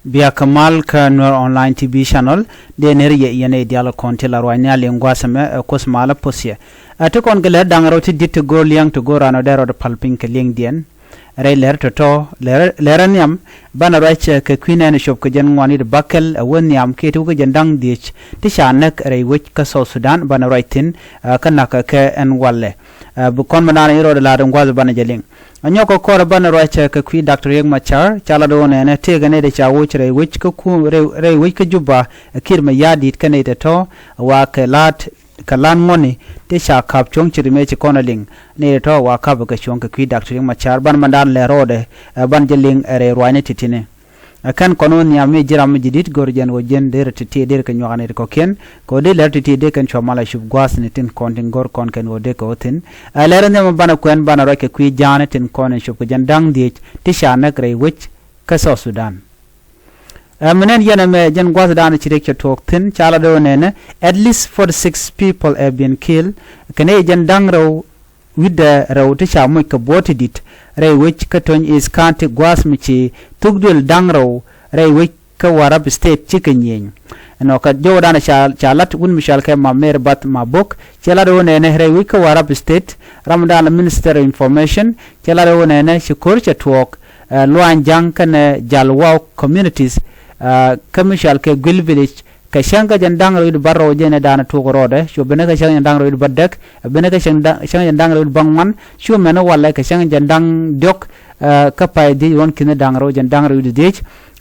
Bia Kamal ka Nuer online TV channel de neriye yene dialo konti la roanya lingwa same kosmala posie to kon gele dangaro ti dit go liang to go rano dero de palping ke ling dien re ler to leraniam bana rache ke queen shop ke jen ngwani de bakel woniam ke tu ke jendang dich ti shanek re wich ka so Sudan bana raitin kanaka ke en walle bu kon manana iro de la ngwa bana jeling anyoko kora bana rache ke kwi Dr. Riek machar chala do ne tega ne de chawo chre wich ko ku re wich ke juba kirma yadit kane de to wa ke lat kalan moni te sha kap chong chiri me chi konaling ne to wa kap ke chong ke kwi Dr. Riek machar ban mandan le rode ban jeling re roine titine kan konon ya me jiram jidit gorjen wo jen der titi der ke nyogane ko ken ko de ler titi de kan chomala shub gwas ne tin kontin gor kon ken wo de ko tin lere ne bana kwen bana roke kwi jane tin konen shub ko jandang di ti shana kre wich ka so Sudan menen yana me jen gwas dan chire ke tok tin chala do ne at least 46 people have been killed kene jandang ro with the raw ti sha mo ka botidit re which katon is kanti gwas michi tugdul dangro re which ka warab state chicken yin no ka jodana chalat un mishal ke mamer bat mabok chela do ne re which ka warab state ramadan minister information chela do ne shikur chatwok luan jang kan jalwa communities commercial ke gul village ka shanga jandang ro barro jene dana to rode sho bene ka shanga jandang ro badak bene ka shanga jandang ro bangman sho mena wala ka shanga jandang dok ka pay di won kine dang ro jandang ro de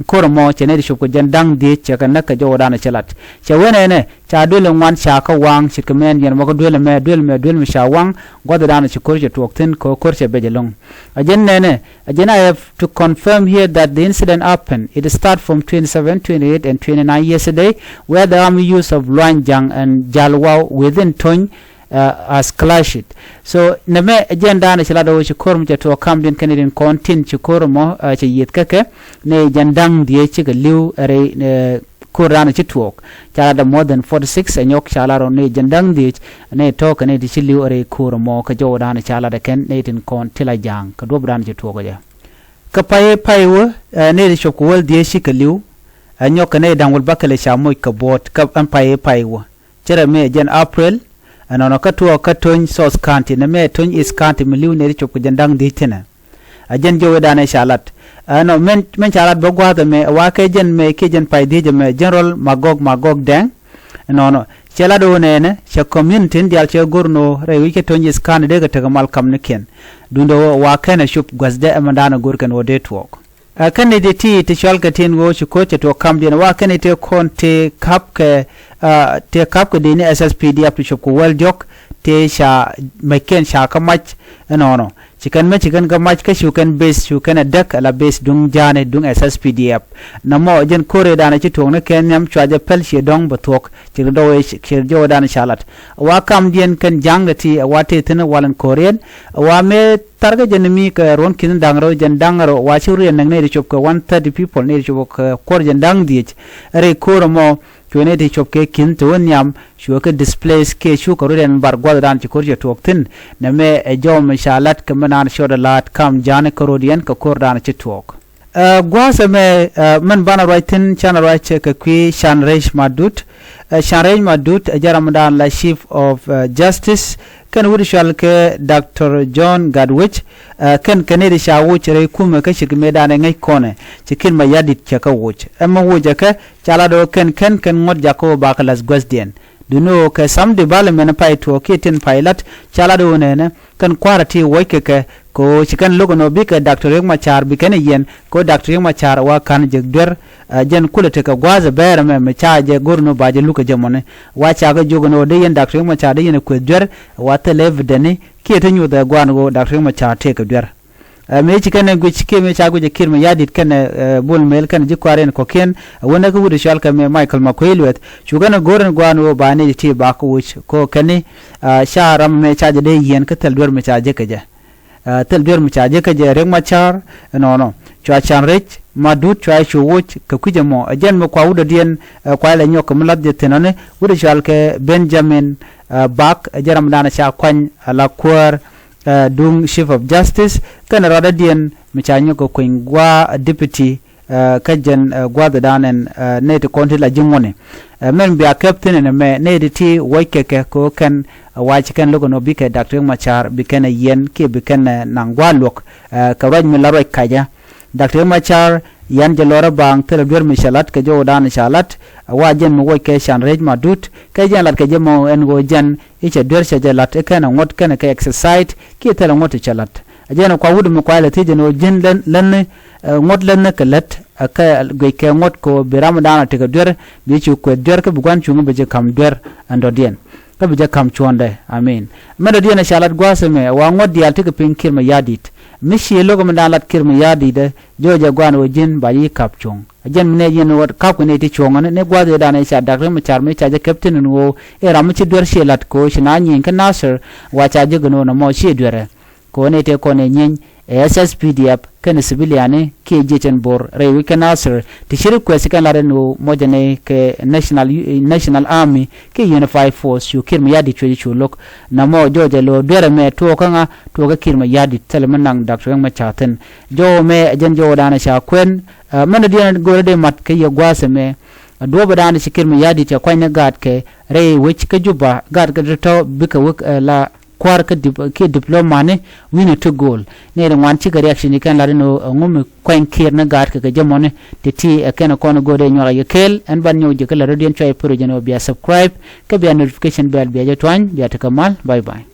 ko mo chene sho ko jandang de chaka naka jo dana chalat che wene ne cha dole wan cha ka wang shikmen yen mo ko dole me sha wang godo dana chi korje tokten ko korje bejelong ajenne I have to confirm here that the incident happened. It start from 27, 28 and 29 yesterday where the army use of Luanjang and Jalwa within Tony as clashed. So neme agenda na chila do chikorum cha to Camden Canadian content chikorumo cha yetkake ne jandang die chiga liu are kurana chitwok chala da more than 46 anyok chala ro ne jandang die ne to ne di liu are kurumo ka jodana chala da ken ne tin kon tila jang ka dobran chitwok ja ka paye wo ne di chokol die chika liu anyok ne dangul bakale cha moy ka bot ka an paye wo chere me jen April anono katuo katon sos kanti na me ton is kanti miliu ne chop jandang ditena ajen jowe dane shalat no men shalat bogwa de me wa ke jen me ke jen pay de me general magog dang no chela do ne che community ndial che gorno re wi ke ton is kan de ga tagamal kam ne ken dundo wa kana shup gwasde amandana gorkan wode twok kane de ti chal ka tin go ko to kam de wa kane te kon te kap ke te kap ko de ni SSPD ap ko wal jok te sha maken sha ka mach no chicken ga mach ka shukan base shukan dak ala base dung jane dung SSPD ap namo jen kore dana ci tong ne ken nyam chwaje pel she dong batok ci do we ci jo dana shalat wa kam dien kan jangati wa te tin walan korean wa me targa jenmi ka ron kin dangro jen dangro wa churi nang ne chop ko 130 people ne chop ko kor jen dang di re kormo chone de chop ke kin to nyam shu ka displays ke shu ko ren bar gwal dan ci korje toktin na me e jom shalat ka manan shoda lat kam jane korodian ka kor dan ci tok gwasa me man bana writing channel right ka kwi shanrej madut jaramdan la chief of justice kan wuri shal ke Dr. John Gadwich kan kanedi sha wuce rai kuma ka shi me da ngai kone cikin ma yadit ke ka wuce amma wuce ka chala do kan ngod jako ba kalas gwasdien duno ka sam development pai to kitin pilot chala do ne kan kwarati woike ke ko cikan logo no bika Dr. Riek machar bikane yen ko Dr. Riek machar wa kan jegder jen kulete ka gwaza bayar me chaje gorno baje luka jamone wa chaga jogono de yen Dr. Riek machar de yen ko der wa tele dani ke tanyo da gwango Dr. Riek machar te ka der me cikan go cike me chago je kirma yadit kan bol mel kan jikwaren ko ken wona ko wude shal ka me Michael Makwelwet shugana goren gwano ba ne ti ba ko wuce ko kane sharam me chaje de yen ka tel der me chaje ka je tel der me chaje ka je Riek machar no chwa chanrech madut chwa shuwuch ka kujamo ajen mo kwa wude dien kwa la nyok mlad de tenone wude shal ke Benjamin bak jaram dana sha kwan la kwar dung chief of justice kan rada dien michanyo ko kwingwa deputy kajen gwada danen ne to konti la jingone men bia captain ne me ne ti waikeke ko kan wachikan logo no bike Dr. Machar bikene yen ke bikene nangwalok ka raj mi laro kaja Dr. Machar yan jelora bang tere dur mi shalat ke jo dan shalat wajen mo ke shan rej madut ke jan lat ke jemo en go jan iche dur shalat e kana ngot kana ke exercise ke tere ngot chalat ajena kwa wudu mo kwa la tije no jin len ngot len ke let ka go ke ngot ko biram dana te dur bi chu ko dur ke bugan chu be je kam dur ando dien ka be je kam chuonde amen medo dien shalat gwase me wa ngot dial te ke pinkir ma yadit mishi logo mandalat kirmi yadi de joja gwan wajin bayi kapchong ajen mne yen wat kap ne ti chonga ne gwade dana sha Dr. Machar me chaje captain no e ramchi dwer shelat ko shina nyin ka nasir wa chaje gno no mo she dwere ko ne te ko ne nyin SSPDF kan civiliane ke jechen bor rewi ka nasir ti shiru ko sikan lare no mojane ke national army ke unified force yu kirmi yadi choji chulok na mo joje lo dwere me to kanga to ga kirmi yadi telmanang Dr. Machar ten jo me ajen jo dana sha kwen mana dian gorede mat ke ye gwase me do badana shikir mi yadi ta kwanya gad ke re wich ka juba gad ka to bika wuk la kwar ka ke diploma ne win to goal ne da wan ci ga reaction kan la no ngum kwen kir na gad ka jamone te ti kana kono gode nyoga yekel en ban nyoje kala radio choy pro jeno bia subscribe ka bia notification bell bia jotwan bia ta kamal bye bye